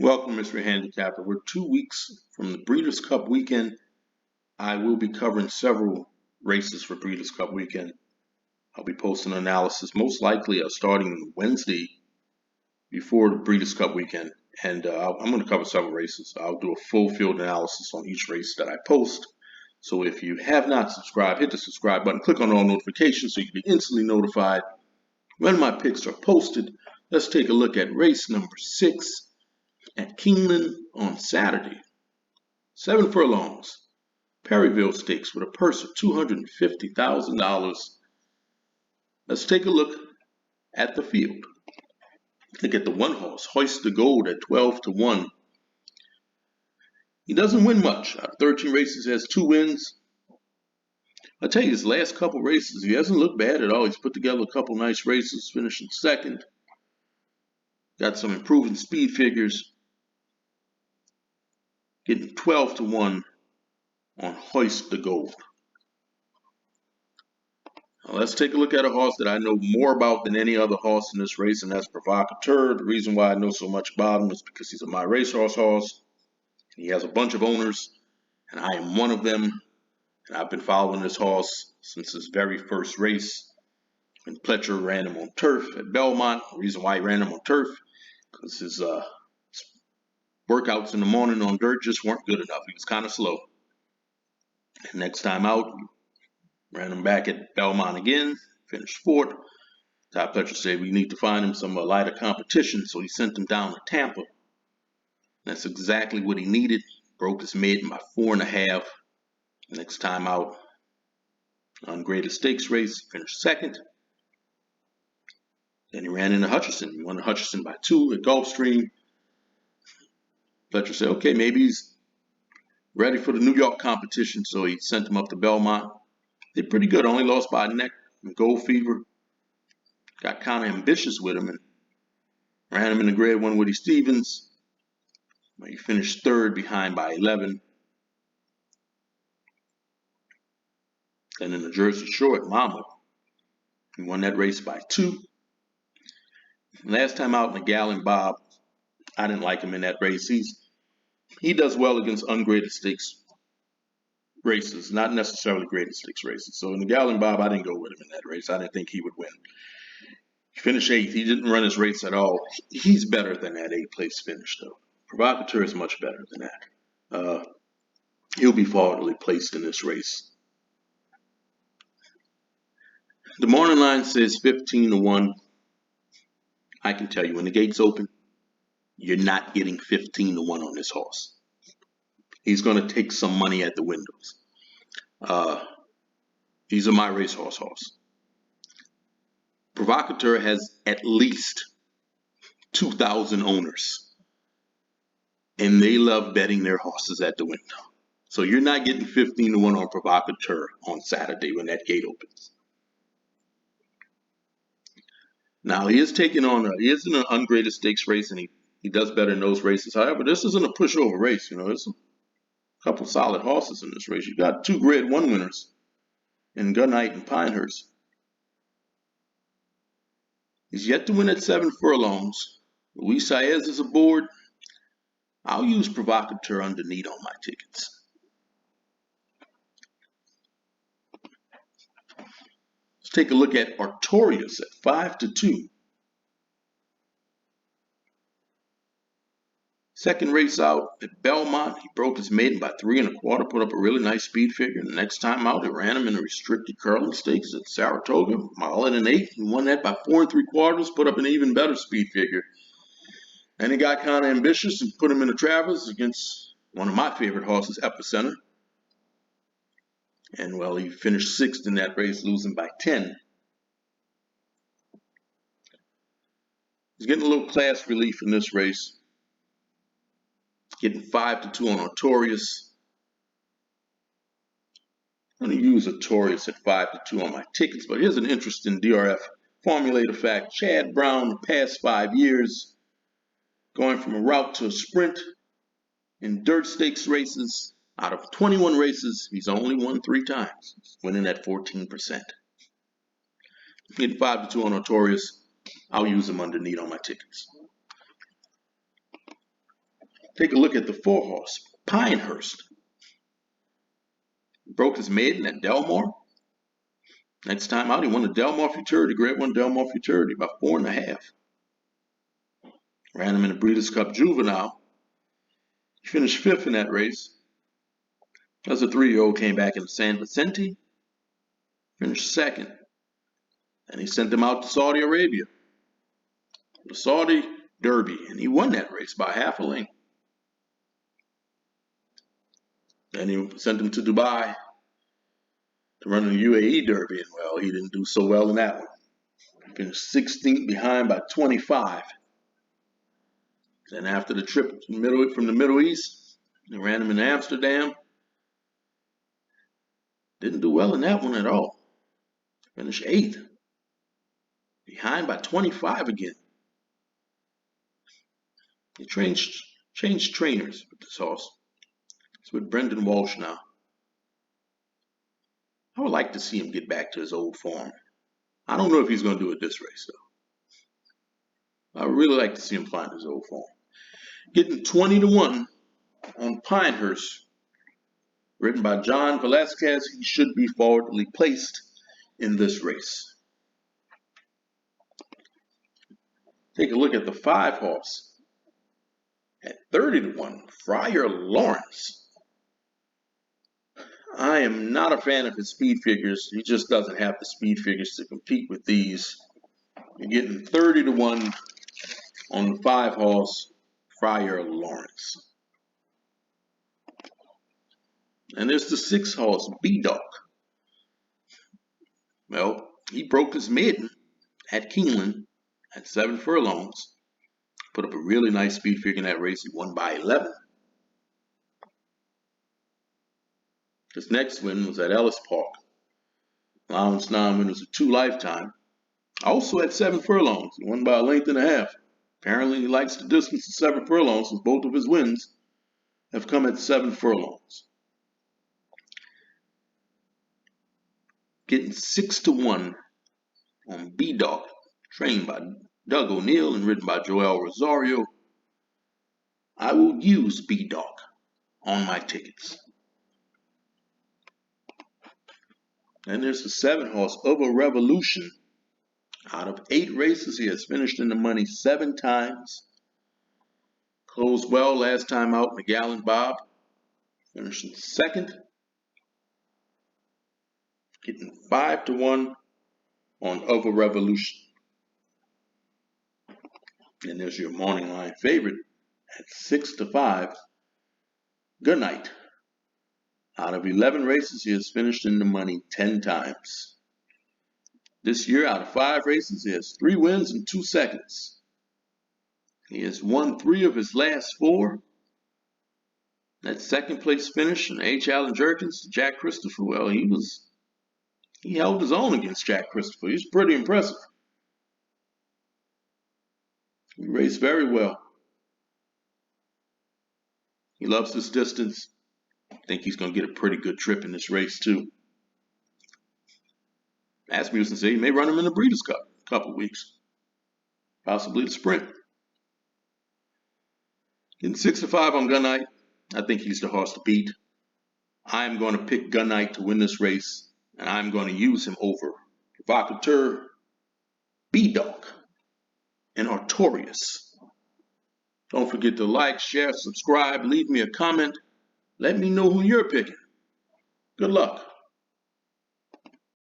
Welcome, Mr. Handicapper. We're 2 weeks from the Breeders' Cup weekend. I will be covering several races for Breeders' Cup weekend. I'll be posting analysis, most likely starting Wednesday before the Breeders' Cup weekend. And I'm going to cover several races. I'll do a full field analysis on each race that I post. So if you have not subscribed, hit the subscribe button, click on all notifications so you can be instantly notified when my picks are posted. Let's take a look at race number 6. At Keeneland on Saturday. 7 furlongs. Perryville Stakes with a purse of $250,000. Let's take a look at the field. Look at the one horse, Hoist the Gold at 12 to 1. He doesn't win much. Out of 13 races, he has 2 wins. I'll tell you, his last couple races, he hasn't looked bad at all. He's put together a couple nice races, finishing second. Got some improving speed figures. Getting 12 to 1 on Hoist the Gold. Now let's take a look at a horse that I know more about than any other horse in this race, and that's Provocateur. The reason why I know so much about him is because he's a My Racehorse horse. He has a bunch of owners, and I am one of them. And I've been following this horse since his very first race when Pletcher ran him on turf at Belmont. The reason why he ran him on turf, because his workouts in the morning on dirt just weren't good enough. He was kind of slow. And next time out, ran him back at Belmont again, finished fourth. Ty Pletcher said we need to find him some lighter competition, so he sent him down to Tampa. That's exactly what he needed. Broke his maiden by 4.5. Next time out, ungraded stakes race, finished second. Then he ran into Hutchinson. He won Hutchinson by 2 at Gulfstream. Pletcher said, okay, maybe he's ready for the New York competition, so he sent him up to Belmont. Did pretty good, only lost by a neck in Gold Fever. Got kind of ambitious with him and ran him in the grade 1 Woody Stevens. He finished third behind by 11. Then in the Jersey Shore at Monmouth, he won that race by 2. Last time out in the Gallon Bob, I didn't like him in that race. He does well against ungraded stakes races, not necessarily graded stakes races. So in the Gallon Bob, I didn't go with him in that race. I didn't think he would win. He finished 8th. He didn't run his race at all. He's better than that 8th place finish, though. Provocateur is much better than that. He'll be forwardly placed in this race. The morning line says 15 to 1. I can tell you, when the gates open, you're not getting 15 to 1 on this horse. He's going to take some money at the windows. He's a My Racehorse horse. Provocateur has at least 2,000 owners, and they love betting their horses at the window. So you're not getting 15 to 1 on Provocateur on Saturday when that gate opens. Now he is taking on he is in an ungraded stakes race, and he does better in those races. However, this isn't a pushover race. There's a couple solid horses in this race. You got 2 grade 1 winners in Gunite and Pinehurst. He's yet to win at 7 furlongs. Luis Saez is aboard. I'll use Provocateur underneath on my tickets. Let's take a look at Artoria at 5 to 2. Second race out at Belmont, he broke his maiden by 3.25, put up a really nice speed figure. And the next time out, he ran him in a restricted curling stakes at Saratoga, mile and an 8th. He won that by 4.75, put up an even better speed figure. And he got kind of ambitious and put him in a Travers against one of my favorite horses, Epicenter. And well, he finished 6th in that race, losing by 10. He's getting a little class relief in this race. Getting 5 to 2 on Artorias. I'm going to use Artorias at 5 to 2 on my tickets, but here's an interesting DRF formulator fact. Chad Brown, the past 5 years, going from a route to a sprint in dirt stakes races. Out of 21 races, he's only won 3 times. He's winning at 14%. Getting 5 to 2 on Artorias. I'll use him underneath on my tickets. Take a look at the 4-horse, Pinehurst. Broke his maiden at Delmar. Next time out, he won the Delmar Futurity, Grade 1 Delmar Futurity by 4.5. Ran him in the Breeders' Cup Juvenile. He finished 5th in that race. As a 3-year-old, came back in San Vicente, finished 2nd. And he sent him out to Saudi Arabia, the Saudi Derby, and he won that race by half a length. Then he sent him to Dubai to run the UAE Derby, and well, he didn't do so well in that one. He finished 16th behind by 25. Then after the trip from the Middle East, they ran him in Amsterdam. Didn't do well in that one at all. Finished 8th. Behind by 25 again. He changed trainers with this horse. It's with Brendan Walsh now. I would like to see him get back to his old form. I don't know if he's going to do it this race, though. I would really like to see him find his old form. Getting 20-1 on Pinehurst, written by John Velasquez. He should be forwardly placed in this race. Take a look at the 5-horse. At 30-1, Friar Lawrence. I am not a fan of his speed figures. He just doesn't have the speed figures to compete with these. You're getting 30-1 on the 5-horse, Friar Lawrence. And there's the 6-horse, B-Dog. Well, he broke his maiden at Keeneland at 7 furlongs. Put up a really nice speed figure in that race. He won by 11. His next win was at Ellis Park. Allowance 9 winners of 2 lifetime. Also at 7 furlongs. He won by a length and a half. Apparently he likes the distance of 7 furlongs, since both of his wins have come at 7 furlongs. Getting 6-1 on B-Dog, trained by Doug O'Neill and ridden by Joel Rosario. I will use B-Dog on my tickets. And there's the 7-horse, Of a Revolution. Out of 8 races, he has finished in the money 7 times. Closed well last time out in the Gallon Bob. Finishing 2nd. Getting 5-1 on Of a Revolution. And there's your morning line favorite at 6-5, Good Night. Out of 11 races, he has finished in the money 10 times. This year, out of 5 races, he has 3 wins and 2 seconds. He has won 3 of his last 4. That 2nd place finish in H. Allen Jerkins to Jack Christopher, well, he held his own against Jack Christopher. He's pretty impressive. He raced very well. He loves this distance. I think he's going to get a pretty good trip in this race, too. Asmussen said he may run him in the Breeders' Cup in a couple of weeks. Possibly the sprint. Getting 6-5 on Gun Night. I think he's the horse to beat. I'm going to pick Gun Night to win this race, and I'm going to use him over Provocateur, B-Dog, and Artorias. Don't forget to like, share, subscribe, leave me a comment. Let me know who you're picking. Good luck.